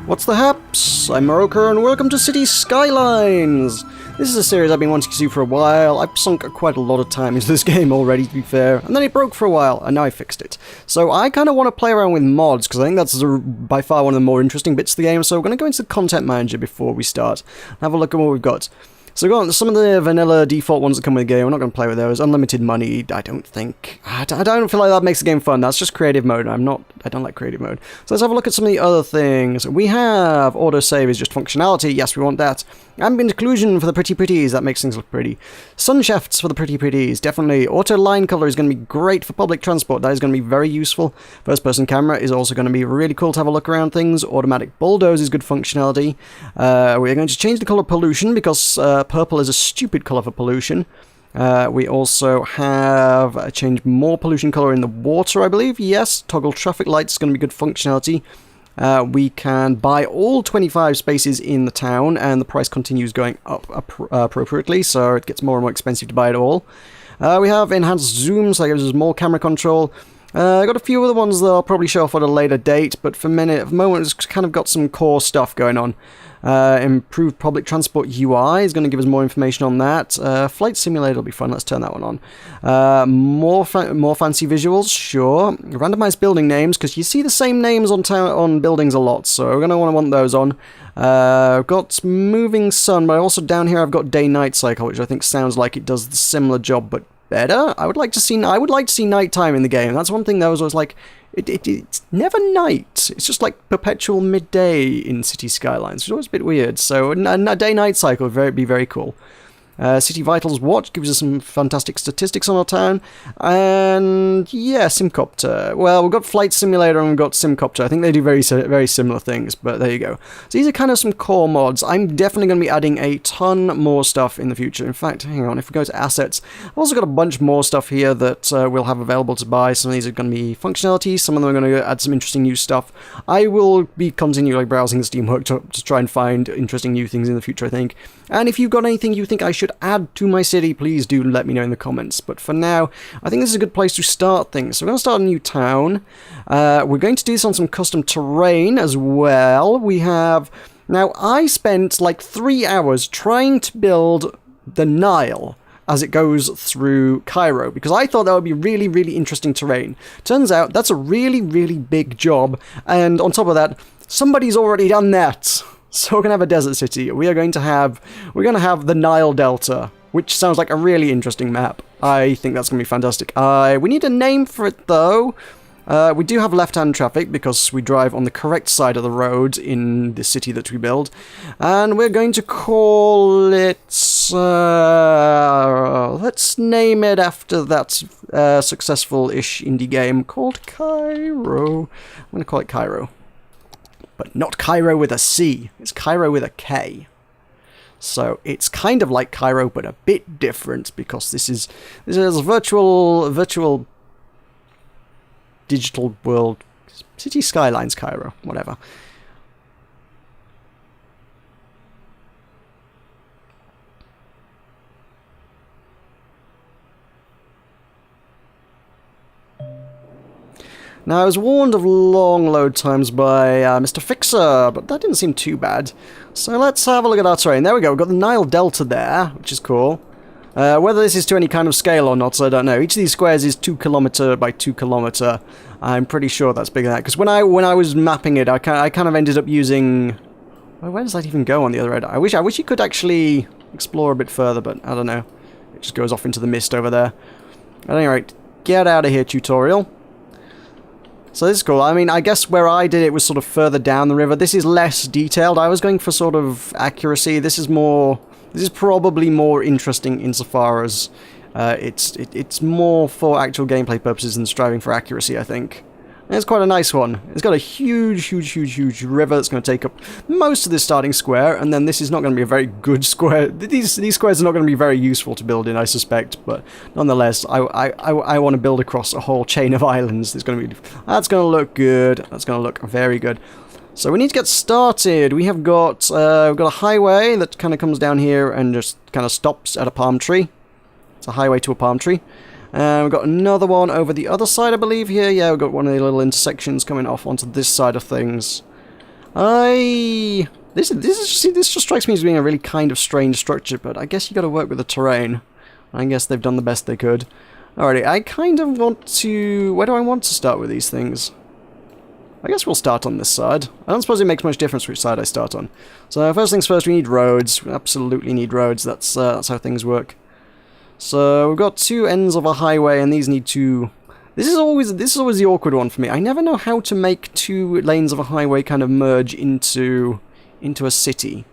What's the haps? I'm Meroka and welcome to City Skylines! This is a series I've been wanting to do for a while. I've sunk quite a lot of time into this game already, to be fair, and then it broke for a while, and now I fixed it. So I kind of want to play around with mods, because I think that's by far one of the more interesting bits of the game, so we're going to go into the content manager before we start, and have a look at what we've got. So we've got some of the vanilla default ones that come with the game. We're not going to play with those. Unlimited money, I don't think. I don't feel like that makes the game fun. That's just creative mode. I don't like creative mode. So let's have a look at some of the other things. We have autosave is just functionality. Yes, we want that. Ambient occlusion for the pretty pretties. That makes things look pretty. Sun shafts for the pretty pretties. Definitely. Auto line color is going to be great for public transport. That is going to be very useful. First person camera is also going to be really cool to have a look around things. Automatic bulldoze is good functionality. We're going to change the color pollution because purple is a stupid color for pollution. We also have changed more pollution color in the water, I believe. Yes, toggle traffic lights is going to be good functionality. We can buy all 25 spaces in the town, and the price continues going up appropriately, so it gets more and more expensive to buy it all. We have enhanced zoom, so that gives us more camera control. I got a few other ones that I'll probably show off at a later date, but for the moment it's kind of got some core stuff going on. Improved public transport UI is going to give us more information on that. Flight simulator will be fun. Let's turn that one on. More fancy visuals, sure. Randomized building names, because you see the same names on buildings a lot, so we're going to want those on. I've got moving sun, but also down here I've got day-night cycle, which I think sounds like it does the similar job, but better. I would like to see nighttime in the game. That's one thing that was like, it's never night. It's just like perpetual midday in City Skylines, which is always a bit weird. So a day-night cycle would be very cool. City Vitals Watch gives us some fantastic statistics on our town. And yeah, Simcopter. Well, we've got Flight Simulator and we've got Simcopter. I think they do very similar things, but there you go. So these are kind of some core mods. I'm definitely going to be adding a ton more stuff in the future. In fact, hang on, if we go to assets, I've also got a bunch more stuff here that we'll have available to buy. Some of these are going to be functionality, some of them are going to add some interesting new stuff. I will be continually browsing the Steam Workshop to try and find interesting new things in the future, I think. And if you've got anything you think I should add to my city, please do let me know in the comments. But for now, I think this is a good place to start things. So we're going to start a new town. We're going to do this on some custom terrain as well. We have... Now, I spent like 3 hours trying to build the Nile as it goes through Cairo, because I thought that would be really, really interesting terrain. Turns out that's a really, really big job, and on top of that, somebody's already done that. So we're going to have a desert city. We're going to have the Nile Delta, which sounds like a really interesting map. I think that's going to be fantastic. We need a name for it, though. We do have left-hand traffic because we drive on the correct side of the road in the city that we build. And we're going to call it... let's name it after that successful-ish indie game called Cairo. I'm going to call it Cairo. But not Cairo with a C, it's Cairo with a K. So it's kind of like Cairo, but a bit different, because this is a virtual digital world, City Skylines Cairo, whatever. Now, I was warned of long load times by Mr. Fixer, but that didn't seem too bad. So let's have a look at our terrain. There we go, we've got the Nile Delta there, which is cool. Whether this is to any kind of scale or not, I don't know. Each of these squares is 2 kilometer by 2 kilometer. I'm pretty sure that's bigger than that, because when I was mapping it, I kind of ended up using... Well, where does that even go on the other end? I wish you could actually explore a bit further, but I don't know. It just goes off into the mist over there. At any rate, get out of here, tutorial. So this is cool. I mean, I guess where I did it was sort of further down the river. This is less detailed. I was going for sort of accuracy. This is probably more interesting insofar as it's more for actual gameplay purposes than striving for accuracy, I think. And it's quite a nice one. It's got a huge river that's going to take up most of this starting square, and then this is not going to be a very good square. These squares are not going to be very useful to build in, I suspect, but nonetheless, I want to build across a whole chain of islands. That's going to look good. That's going to look very good. So we need to get started. We've got a highway that kind of comes down here and just kind of stops at a palm tree. It's a highway to a palm tree. We've got another one over the other side, I believe, here. Yeah, we've got one of the little intersections coming off onto this side of things. This just strikes me as being a really kind of strange structure, but I guess you got to work with the terrain. I guess they've done the best they could. Alrighty, I kind of want to... Where do I want to start with these things? I guess we'll start on this side. I don't suppose it makes much difference which side I start on. So first things first, we need roads. We absolutely need roads. That's how things work. So we've got two ends of a highway, and these need to... This is always the awkward one for me. I never know how to make two lanes of a highway kind of merge into a city.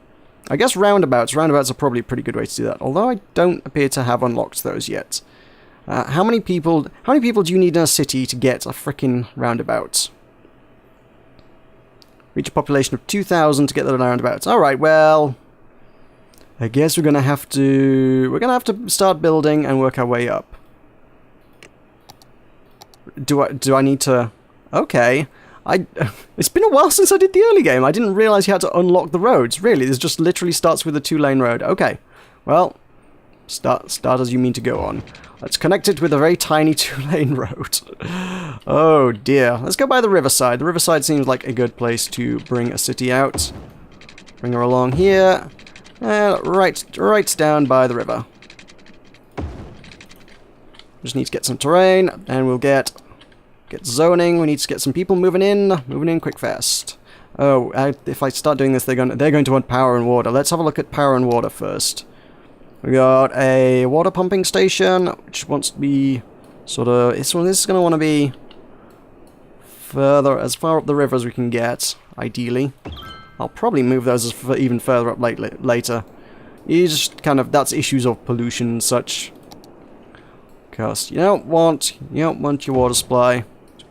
I guess roundabouts. Roundabouts are probably a pretty good way to do that. Although I don't appear to have unlocked those yet. How many people do you need in a city to get a frickin' roundabout? Reach a population of 2,000 to get the roundabouts. Alright, well... I guess we're gonna have to start building and work our way up. Do I need to... Okay. It's been a while since I did the early game. I didn't realise you had to unlock the roads. Really, this just literally starts with a 2-lane road. Okay. Well, start as you mean to go on. Let's connect it with a very tiny 2-lane road. Oh dear. Let's go by the riverside. The riverside seems like a good place to bring a city out. Bring her along here. And right down by the river. Just need to get some terrain, and we'll get zoning. We need to get some people moving in quick fast. Oh, if I start doing this, they're going to want power and water. Let's have a look at power and water first. We got a water pumping station, which wants to be sort of... This is going to want to be as far up the river as we can get, ideally. I'll probably move those even further up later. You just kind of... That's issues of pollution and such. Because you don't want your water supply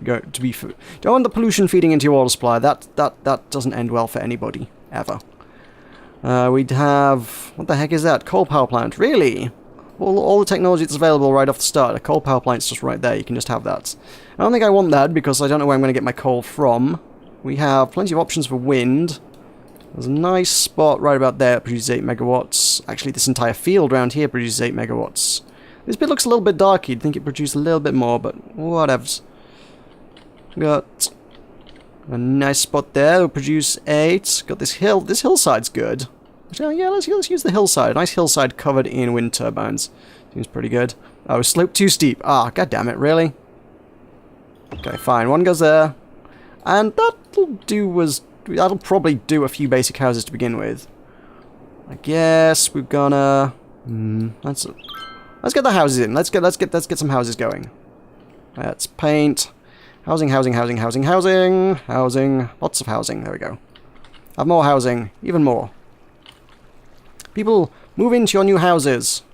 to be... You don't want the pollution feeding into your water supply. That doesn't end well for anybody, ever. We'd have... What the heck is that? Coal power plant. Really? All the technology that's available right off the start. A coal power plant's just right there. You can just have that. I don't think I want that because I don't know where I'm going to get my coal from. We have plenty of options for wind. There's a nice spot right about there that produces 8 megawatts. Actually, this entire field around here produces 8 megawatts. This bit looks a little bit dark. You'd think it produced a little bit more, but whatevs. Got a nice spot there. We'll produce 8. Got this hill. This hillside's good. Actually, yeah, let's use the hillside. A nice hillside covered in wind turbines. Seems pretty good. Oh, slope too steep. Ah, god damn it, really? Okay, fine. One goes there. And that'll probably do a few basic houses to begin with. I guess we're gonna... Let's get the houses in. Let's get some houses going. Let's paint. Housing. Lots of housing. There we go. Have more housing. Even more. People, move into your new houses.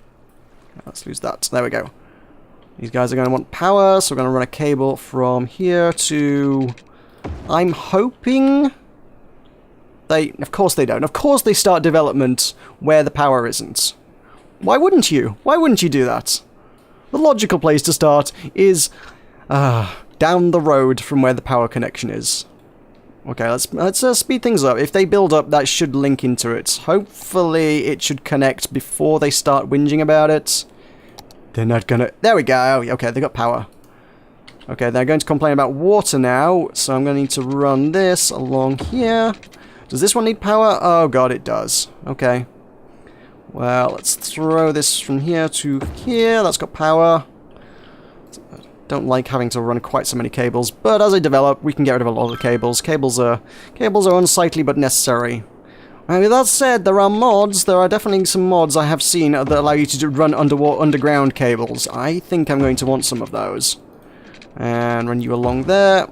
Let's lose that. There we go. These guys are going to want power, so we're going to run a cable from here to... I'm hoping... Of course they don't. Of course they start development where the power isn't. Why wouldn't you? Why wouldn't you do that? The logical place to start is down the road from where the power connection is. Okay, let's speed things up. If they build up, that should link into it. Hopefully it should connect before they start whinging about it. They're not gonna... There we go! Okay, they got power. Okay, they're going to complain about water now, so I'm going to need to run this along here. Does this one need power? Oh god, it does. Okay. Well, let's throw this from here to here. That's got power. Don't like having to run quite so many cables, but as I develop, we can get rid of a lot of the cables. Cables are unsightly but necessary. With that said, there are mods. There are definitely some mods I have seen that allow you to run underground cables. I think I'm going to want some of those. And run you along there.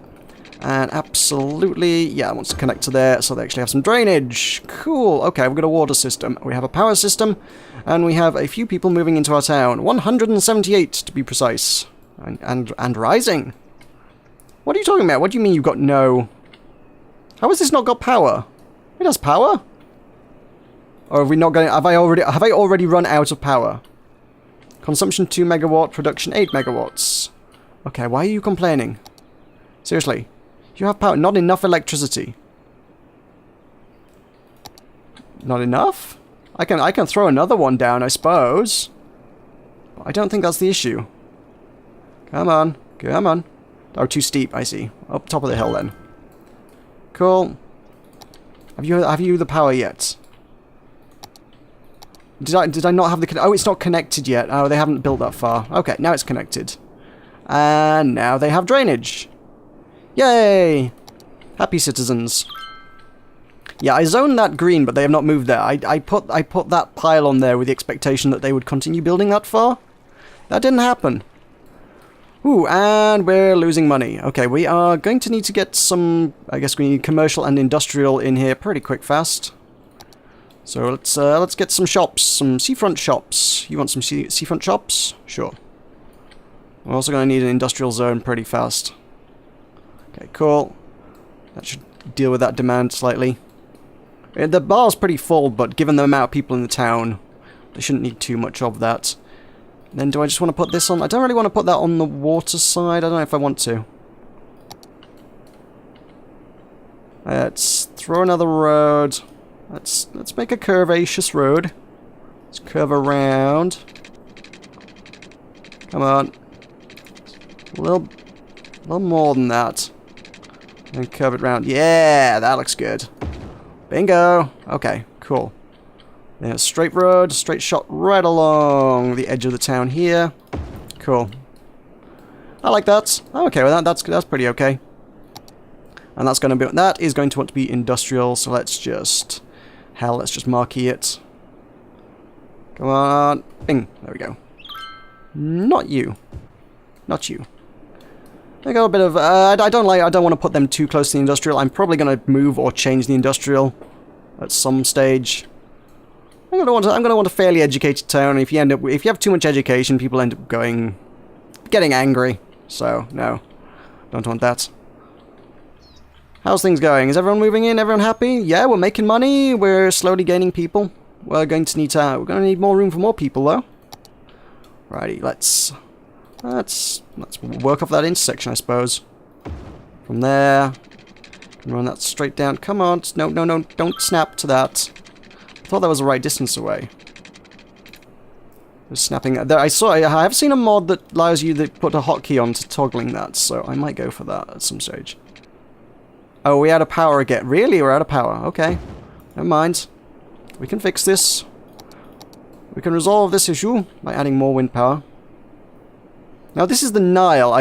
And absolutely, yeah, it wants to connect to there, so they actually have some drainage. Cool. Okay, we've got a water system. We have a power system, and we have a few people moving into our town. 178 to be precise. And rising. What are you talking about? What do you mean you've got no... How has this not got power? It has power? Or have we not got... Have I already run out of power? Consumption 2 megawatt, production 8 megawatts. Okay, why are you complaining? Seriously. You have power. Not enough electricity. Not enough? I can throw another one down, I suppose. But I don't think that's the issue. Come on. Come on. Oh, too steep, I see. Up top of the hill, then. Cool. Have you the power yet? Did I not have the... Oh, it's not connected yet. Oh, they haven't built that far. Okay, now it's connected. And now they have drainage. Yay! Happy citizens. Yeah, I zoned that green, but they have not moved there. I put that pile on there with the expectation that they would continue building that far. That didn't happen. Ooh, and we're losing money. Okay, we are going to need to get some... I guess we need commercial and industrial in here pretty quick fast. So let's get some shops, some seafront shops. You want some seafront shops? Sure. We're also going to need an industrial zone pretty fast. Okay, cool. That should deal with that demand slightly. The bar's pretty full, but given the amount of people in the town, they shouldn't need too much of that. Then do I just want to put this on? I don't really want to put that on the water side. I don't know if I want to. Let's throw another road. Let's make a curvaceous road. Let's curve around. Come on. A little more than that. And curve it round. Yeah, that looks good. Bingo. Okay, cool. Then a straight road, straight shot right along the edge of the town here. Cool. I like that. I'm okay with that. That's pretty okay. And that's going to be... That is going to want to be industrial, so let's just... Hell, let's just marquee it. Come on. Bing. There we go. Not you. Not you. I got a bit of... I don't want to put them too close to the industrial. I'm probably going to move or change the industrial at some stage. I'm going to want a fairly educated town. If you have too much education, people end up getting angry. So, no. Don't want that. How's things going? Is everyone moving in? Everyone happy? Yeah, we're making money. We're slowly gaining people. We're going to need more room for more people, though. Righty, let's work off that intersection, I suppose. From there, run that straight down. Come on, no, don't snap to that. I thought that was the right distance away. Just snapping. I have seen a mod that allows you to put a hotkey on to toggling that, so I might go for that at some stage. Oh, we're out of power again. Really? We're out of power. Okay. Never mind. We can fix this. We can resolve this issue by adding more wind power. Now, this is the Nile.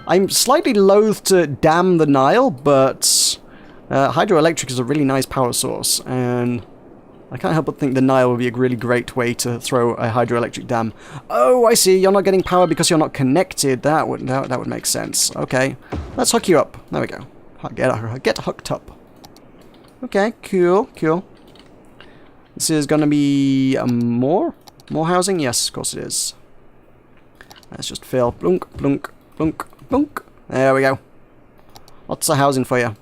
I'm slightly loath to dam the Nile, but hydroelectric is a really nice power source, and I can't help but think the Nile would be a really great way to throw a hydroelectric dam. Oh, I see. You're not getting power because you're not connected. That would make sense. Okay. Let's hook you up. There we go. Get hooked up. Okay, cool. This is gonna be more housing. Yes, of course it is. Let's just fill. Blunk, blunk, blunk, blunk. There we go. Lots of housing for you.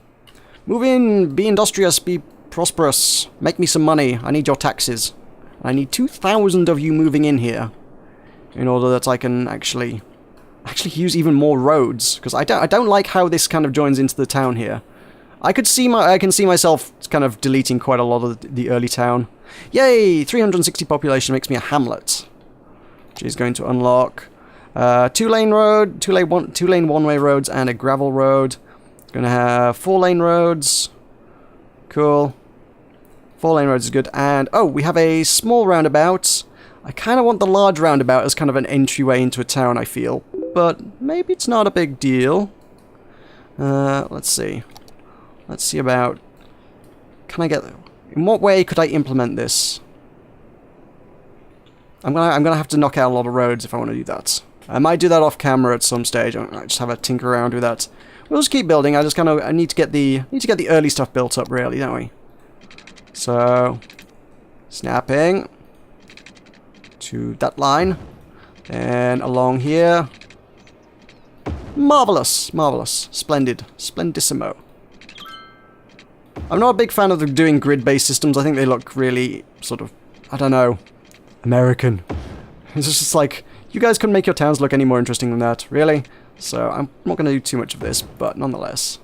Move in. Be industrious. Be prosperous. Make me some money. I need your taxes. I need 2,000 of you moving in here, in order that I can actually use even more roads, because I don't like how this kind of joins into the town here. I can see myself kind of deleting quite a lot of the early town. Yay! 360 population makes me a hamlet, which is going to unlock two-lane one-way roads and a gravel road. It's going to have 4-lane roads. Cool. 4-lane roads is good, and oh, we have a small roundabout. I kind of want the large roundabout as kind of an entryway into a town, I feel. But maybe it's not a big deal. Let's see. Let's see about... Can I get... In what way could I implement this? I'm gonna have to knock out a lot of roads if I want to do that. I might do that off camera at some stage. I just have a tinker around with that. We'll just keep building. I need to get the early stuff built up, really, don't we? So, snapping to that line, and along here. Marvelous, marvelous, splendid, splendissimo. I'm not a big fan of doing grid-based systems. I think they look really sort of, I don't know, American. It's just like, you guys couldn't make your towns look any more interesting than that, really. So I'm not going to do too much of this, but nonetheless,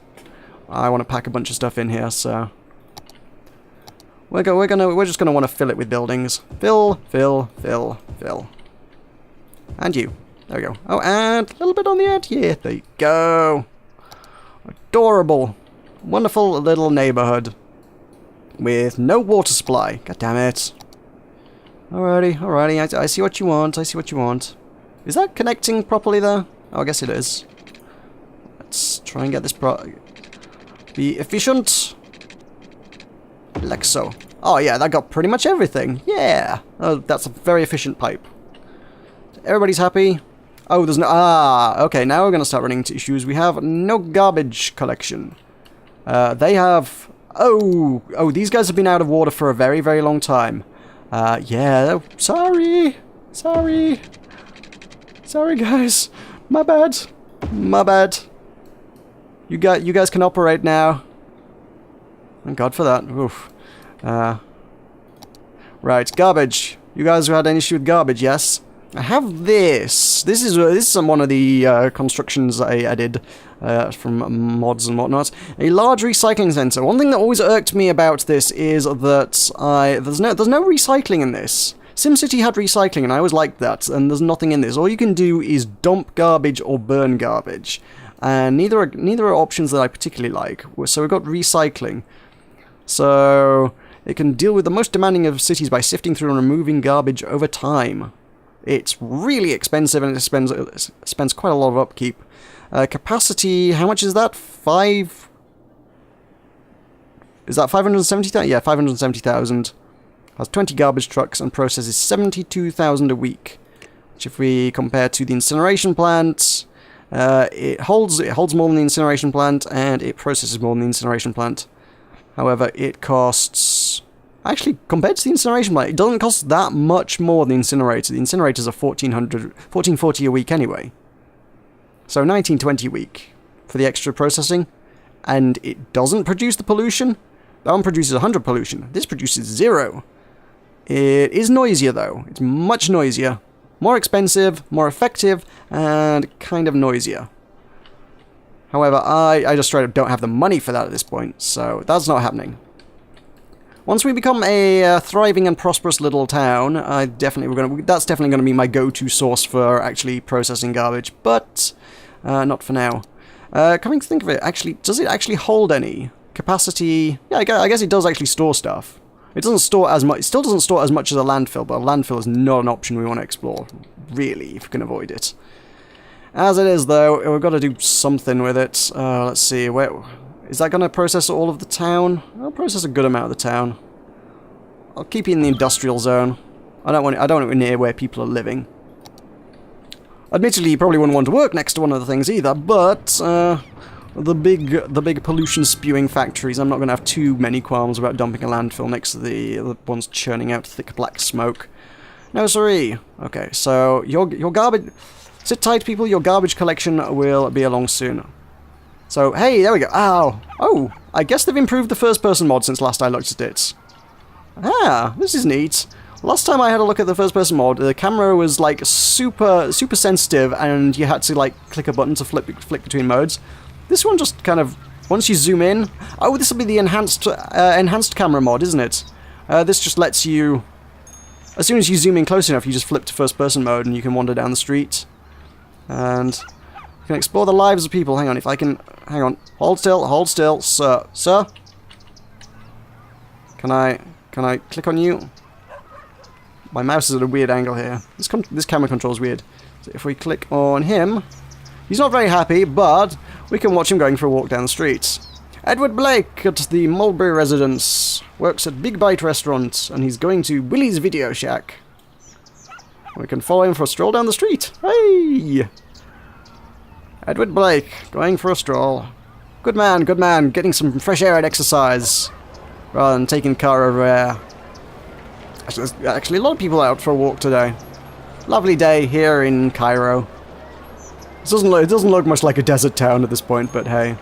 I want to pack a bunch of stuff in here. So we're just gonna want to fill it with buildings. Fill, fill, fill, fill. And you. There we go. Oh, and a little bit on the end. Yeah, there you go. Adorable. Wonderful little neighborhood. with no water supply. God damn it. Alrighty, alrighty, I see what you want, I see what you want. Is that connecting properly there? Oh, I guess it is. Let's try and get this be efficient. Like so. Oh yeah, that got pretty much everything. Yeah! Oh, that's a very efficient pipe. Everybody's happy. Oh, there's no... Ah, okay, now we're going to start running into issues. We have no garbage collection. They have... Oh, these guys have been out of water for a very, very long time. Yeah, sorry. Sorry, guys. My bad. My bad. You guys can operate now. Thank God for that. Oof. Right, garbage. You guys have had an issue with garbage, yes? I have this. This is one of the constructions I added from mods and whatnot. A large recycling center. One thing that always irked me about this is that there's no recycling in this. SimCity had recycling, and I always liked that. And there's nothing in this. All you can do is dump garbage or burn garbage, and neither are options that I particularly like. So we've got recycling. So it can deal with the most demanding of cities by sifting through and removing garbage over time. It's really expensive, and it spends quite a lot of upkeep. Capacity, how much is that? Is that 570,000? Yeah, 570,000. Has 20 garbage trucks and processes 72,000 a week. Which, if we compare to the incineration plant, it holds more than the incineration plant, and it processes more than the incineration plant. However, it costs... Actually, compared to the incineration plant, it doesn't cost that much more than the incinerator. The incinerators are $1,440 a week anyway. So $1,920 a week for the extra processing. And it doesn't produce the pollution. That one produces 100 pollution. This produces 0. It is noisier, though. It's much noisier. More expensive, more effective, and kind of noisier. However, I just straight up don't have the money for that at this point, so that's not happening. Once we become a thriving and prosperous little town, that's definitely going to be my go-to source for actually processing garbage, but not for now. Coming to think of it, actually, does it actually hold any capacity? Yeah, I guess it does actually store stuff. It doesn't store as much. It still doesn't store as much as a landfill, but a landfill is not an option we want to explore, really, if we can avoid it. As it is, though, we've got to do something with it. Let's see, is that going to process all of the town? I'll process a good amount of the town. I'll keep it in the industrial zone. I don't want it near where people are living. Admittedly, you probably wouldn't want to work next to one of the things either, but the big pollution spewing factories, I'm not going to have too many qualms about dumping a landfill next to the ones churning out thick black smoke. No siree. Okay, so your garbage... Sit tight, people, your garbage collection will be along soon. So, hey, there we go. Ow! Oh, I guess they've improved the first-person mod since last I looked at it. Ah, this is neat. Last time I had a look at the first-person mod, the camera was, like, super sensitive, and you had to, like, click a button to flick between modes. This one just kind of, once you zoom in... Oh, this will be the enhanced camera mod, isn't it? This just lets you... As soon as you zoom in close enough, you just flip to first-person mode, and you can wander down the street. And... You can explore the lives of people. Hang on, if I can... Hang on. Hold still, sir. Sir? Can I click on you? My mouse is at a weird angle here. This camera control is weird. So if we click on him... He's not very happy, but we can watch him going for a walk down the street. Edward Blake at the Mulberry residence. Works at Big Bite Restaurant, and he's going to Willy's Video Shack. We can follow him for a stroll down the street. Hey! Edward Blake, going for a stroll. Good man, getting some fresh air and exercise, rather than taking car over air. There's actually a lot of people out for a walk today. Lovely day here in Cairo. It doesn't look much like a desert town at this point, but hey.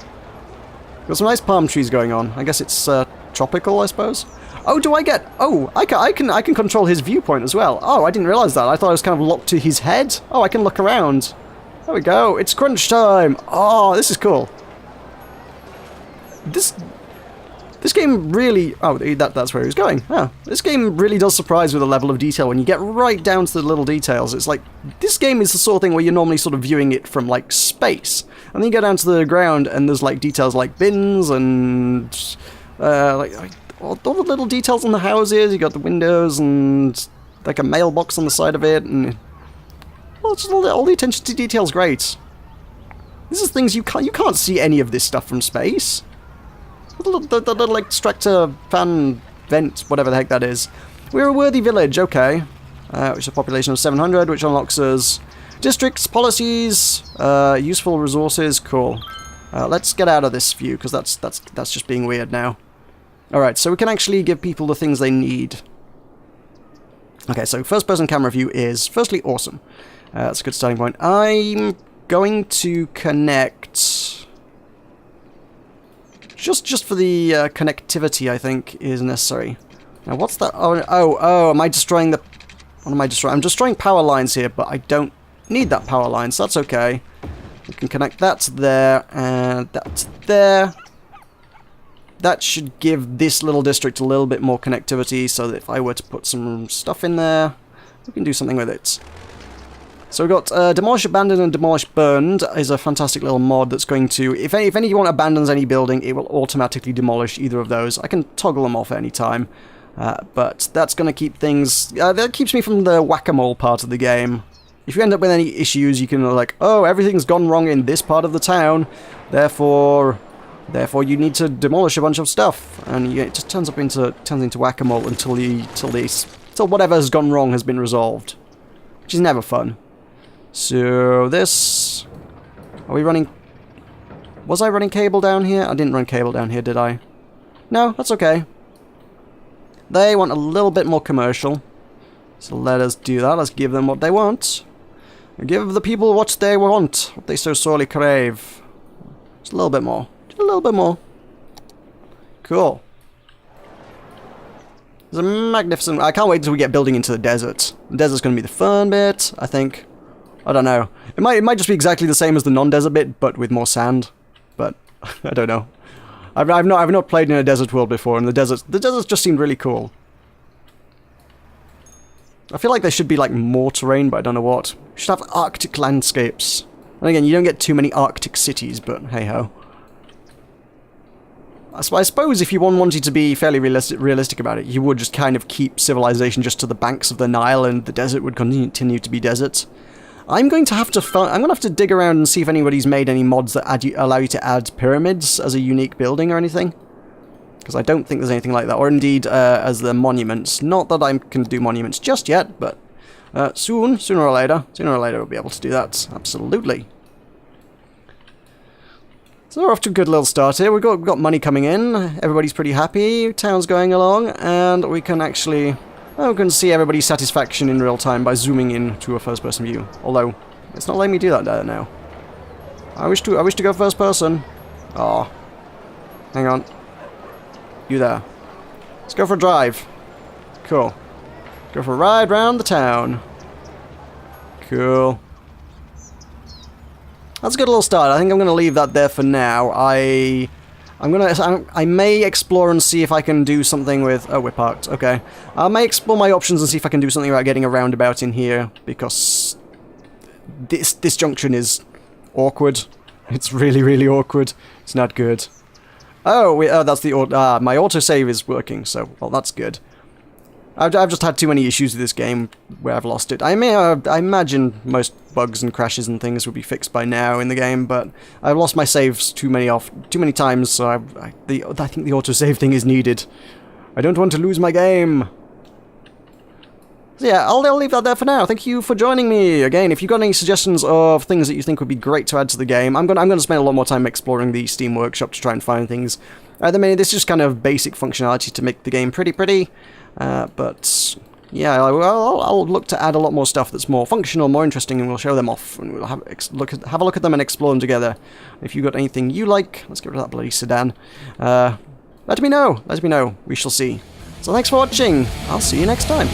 Got some nice palm trees going on. I guess it's tropical, I suppose. Oh, do I get... Oh, I can control his viewpoint as well. Oh, I didn't realize that. I thought I was kind of locked to his head. Oh, I can look around. There we go. It's crunch time. Oh, this is cool. This game really... Oh, that's where he was going. Oh, this game really does surprise with the level of detail when you get right down to the little details. It's like, this game is the sort of thing where you're normally sort of viewing it from, like, space. And then you go down to the ground and there's, like, details like bins and... all the little details on the houses. You got the windows and like a mailbox on the side of it, and well, just all the attention to detail is great. This is things you can't see any of this stuff from space. The little extractor fan vent, whatever the heck that is. We're a worthy village, okay. Which is a population of 700, which unlocks us districts, policies, useful resources. Cool. Let's get out of this view, because that's just being weird now. Alright, so we can actually give people the things they need. Okay, so first-person camera view is, firstly, awesome. That's a good starting point. I'm going to connect... Just for the connectivity, I think, is necessary. Now, what's that? Oh, am I destroying the... What am I destroying? I'm destroying power lines here, but I don't need that power line, so that's okay. We can connect that to there, and that to there. That should give this little district a little bit more connectivity, so that if I were to put some stuff in there, we can do something with it. So we've got Demolish Abandoned and Demolish Burned is a fantastic little mod that's going to... If anyone abandons any building, it will automatically demolish either of those. I can toggle them off at any time. But that's going to keep things... that keeps me from the whack-a-mole part of the game. If you end up with any issues, you can like, oh, everything's gone wrong in this part of the town, therefore you need to demolish a bunch of stuff, and it just turns into whack-a-mole until whatever's gone wrong has been resolved, which is never fun. So this, are we running? Was I running cable down here? I didn't run cable down here, did I? No, that's okay. They want a little bit more commercial, so let us do that. Let's give them what they want. Give the people what they want, what they so sorely crave. Just a little bit more. Just a little bit more. Cool. It's a magnificent... I can't wait until we get building into the desert. The desert's going to be the fun bit, I think. I don't know. It might just be exactly the same as the non-desert bit, but with more sand. But I don't know. I've not played in a desert world before, and the deserts just seemed really cool. I feel like there should be like more terrain, but I don't know what. We should have Arctic landscapes. And again, you don't get too many Arctic cities, but hey ho. I suppose if you wanted to be fairly realistic about it, you would just kind of keep civilization just to the banks of the Nile, and the desert would continue to be desert. I'm going to have to dig around and see if anybody's made any mods that allow you to add pyramids as a unique building or anything. Because I don't think there's anything like that, or indeed as the monuments. Not that I can do monuments just yet, but sooner or later we'll be able to do that. Absolutely. So we're off to a good little start here. We've got money coming in. Everybody's pretty happy. Town's going along, and we can actually we can see everybody's satisfaction in real time by zooming in to a first-person view. Although it's not letting me do that now. I wish to go first person. Oh, hang on. You there. Let's go for a drive. Cool. Go for a ride round the town. Cool. That's a good little start. I think I'm going to leave that there for now. I may explore and see if I can do something with... Oh, we're parked. Okay. I may explore my options and see if I can do something about getting a roundabout in here, because this junction is awkward. It's really, really awkward. It's not good. Oh, that's the my autosave is working, so well, that's good. I've just had too many issues with this game where I've lost it. I imagine most bugs and crashes and things would be fixed by now in the game, but I've lost my saves too many times, so I think the autosave thing is needed. I don't want to lose my game. So yeah, I'll leave that there for now. Thank you for joining me. Again, if you've got any suggestions of things that you think would be great to add to the game, I'm gonna spend a lot more time exploring the Steam Workshop to try and find things. At the minute, this is just kind of basic functionality to make the game pretty. But yeah, I'll look to add a lot more stuff that's more functional, more interesting, and we'll show them off, and we'll have a look at them and explore them together. If you've got anything you like, let's get rid of that bloody sedan. Let me know. We shall see. So thanks for watching. I'll see you next time.